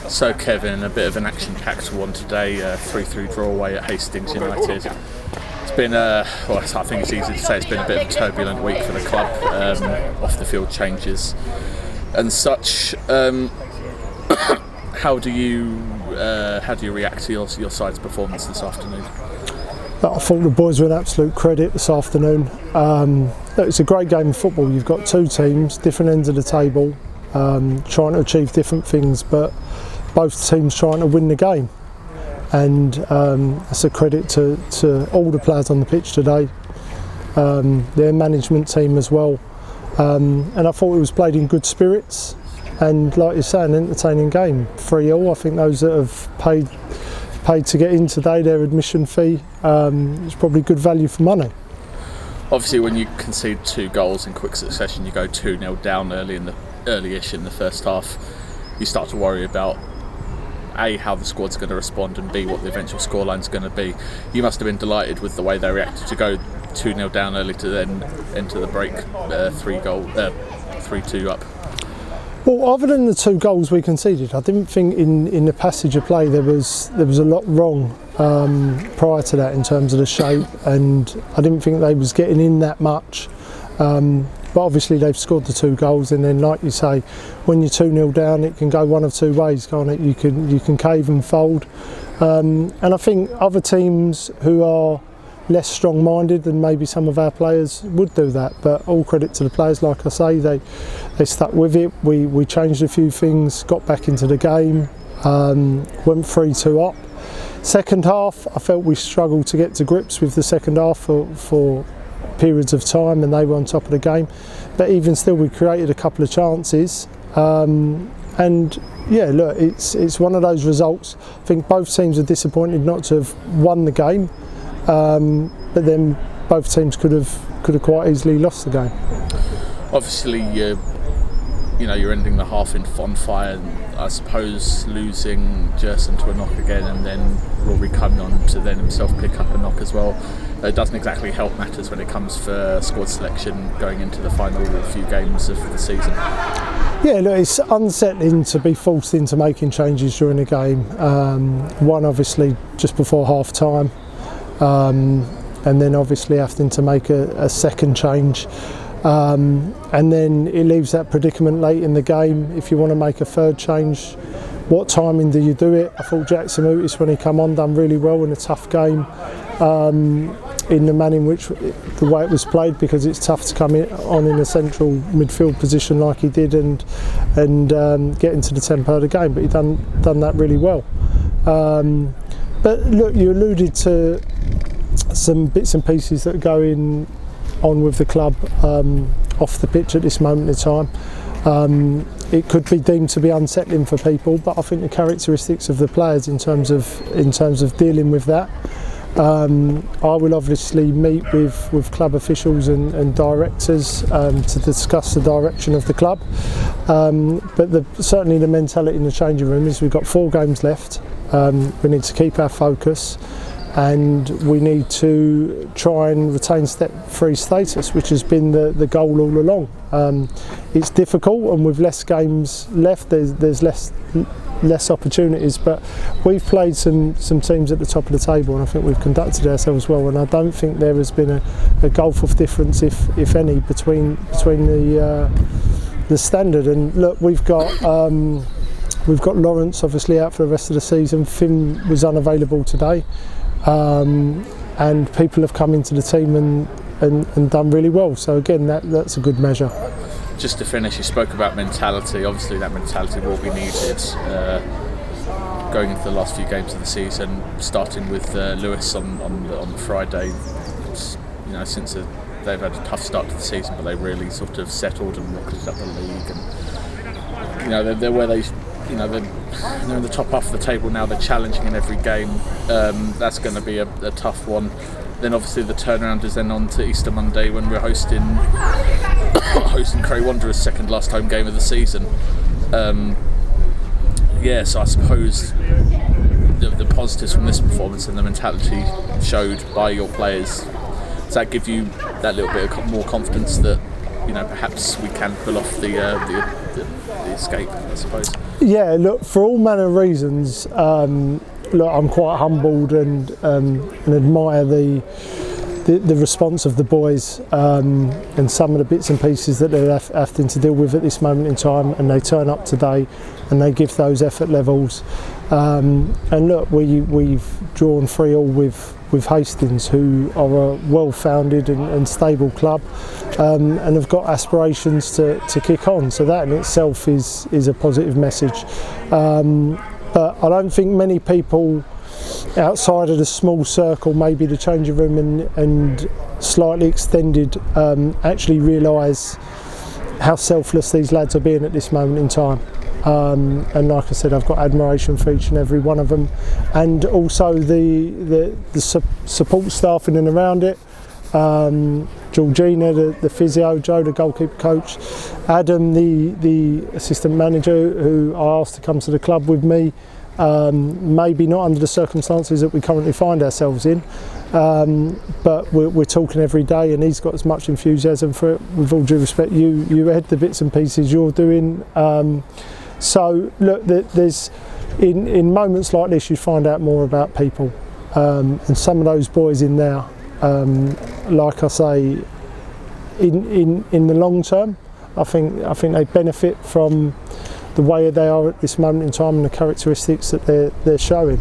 So Kevin, a bit of an action-packed one today, 3-3 draw away at Hastings United. It's been, I think it's easy to say it's been a bit of a turbulent week for the club, off-the-field changes and such. How do you react to your side's performance this afternoon? I thought the boys were an absolute credit this afternoon. It's a great game of football. You've got two teams, different ends of the table, trying to achieve different things, but both teams trying to win the game. And it's a credit to all the players on the pitch today, their management team as well. And I thought it was played in good spirits. And like you say, an entertaining game. 3-3. I think those that have paid to get in today, their admission fee, is probably good value for money. Obviously, when you concede 2 goals in quick succession, you go 2-0 down early-ish in the first half. You start to worry about A, how the squad's going to respond, and B, what the eventual scoreline's going to be. You must have been delighted with the way they reacted to go 2-0 down early to then enter the break 3-2 up. Well, other than the 2 goals we conceded, I didn't think in the passage of play there was a lot wrong prior to that in terms of the shape, and I didn't think they was getting in that much. But obviously they've scored the 2 goals, and then like you say, when you're 2-0 down, it can go one of 2 ways, can't it? You can cave and fold, and I think other teams who are less strong-minded than maybe some of our players would do that. But all credit to the players, like I say, they stuck with it. We changed a few things, got back into the game, went 3-2 up. Second half, I felt we struggled to get to grips with the second half for periods of time, and they were on top of the game. But even still, we created a couple of chances, and yeah, look, it's one of those results. I think both teams are disappointed not to have won the game, but then both teams could have quite easily lost the game. Obviously, you're ending the half on fire. I suppose losing Jerson to a knock again, and then Rory coming on to then himself pick up a knock as well. It doesn't exactly help matters when it comes for squad selection going into the final few games of the season. Yeah, look, it's unsettling to be forced into making changes during the game. One obviously just before half time, and then obviously having to make a second change. And then it leaves that predicament late in the game. If you want to make a third change, what timing do you do it? I thought Jackson Otis, when he come on, done really well in a tough game, in the manner in which the way it was played, because it's tough to come on in a central midfield position like he did and get into the tempo of the game. But he done that really well. But look, you alluded to some bits and pieces that are going on with the club off the pitch at this moment in time. It could be deemed to be unsettling for people, but I think the characteristics of the players in terms of dealing with that. I will obviously meet with club officials and directors to discuss the direction of the club. But certainly the mentality in the changing room is we've got 4 games left. We need to keep our focus, and we need to try and retain step-free status, which has been the goal all along. It's difficult, and with less games left, there's less opportunities, but we've played some teams at the top of the table, and I think we've conducted ourselves well, and I don't think there has been a gulf of difference, if any, between the standard. And look, we've got Lawrence obviously out for the rest of the season. Finn was unavailable today, and people have come into the team and done really well. So again, that's a good measure. Just to finish, you spoke about mentality. Obviously, that mentality will be needed going into the last few games of the season. Starting with Lewis on the Friday. Since they've had a tough start to the season, but they really sort of settled and rocketed up the league. And they're where they. They're in the top half of the table now. They're challenging in every game. That's going to be a tough one. Then obviously the turnaround is then on to Easter Monday when we're hosting Cray Wanderers' second last home game of the season. So I suppose the positives from this performance and the mentality showed by your players, does that give you that little bit of more confidence that perhaps we can pull off the escape, I suppose? Yeah, look, for all manner of reasons, look, I'm quite humbled and admire the response of the boys and some of the bits and pieces that they're having to deal with at this moment in time, and they turn up today and they give those effort levels. And look, we've drawn 3-3 with Hastings, who are a well-founded and stable club, and have got aspirations to kick on. So that in itself is a positive message. But I don't think many people outside of the small circle, maybe the changing room and slightly extended, actually realise how selfless these lads are being at this moment in time. And like I said, I've got admiration for each and every one of them, and also the support staff in and around it. Georgina, the physio, Joe, the goalkeeper coach, Adam, the assistant manager, who I asked to come to the club with me. Maybe not under the circumstances that we currently find ourselves in, but we're talking every day, and he's got as much enthusiasm for it. With all due respect, you had the bits and pieces you're doing. So look, there's in moments like this you find out more about people, and some of those boys in there, like I say, in the long term, I think they benefit from the way they are at this moment in time and the characteristics that they're showing.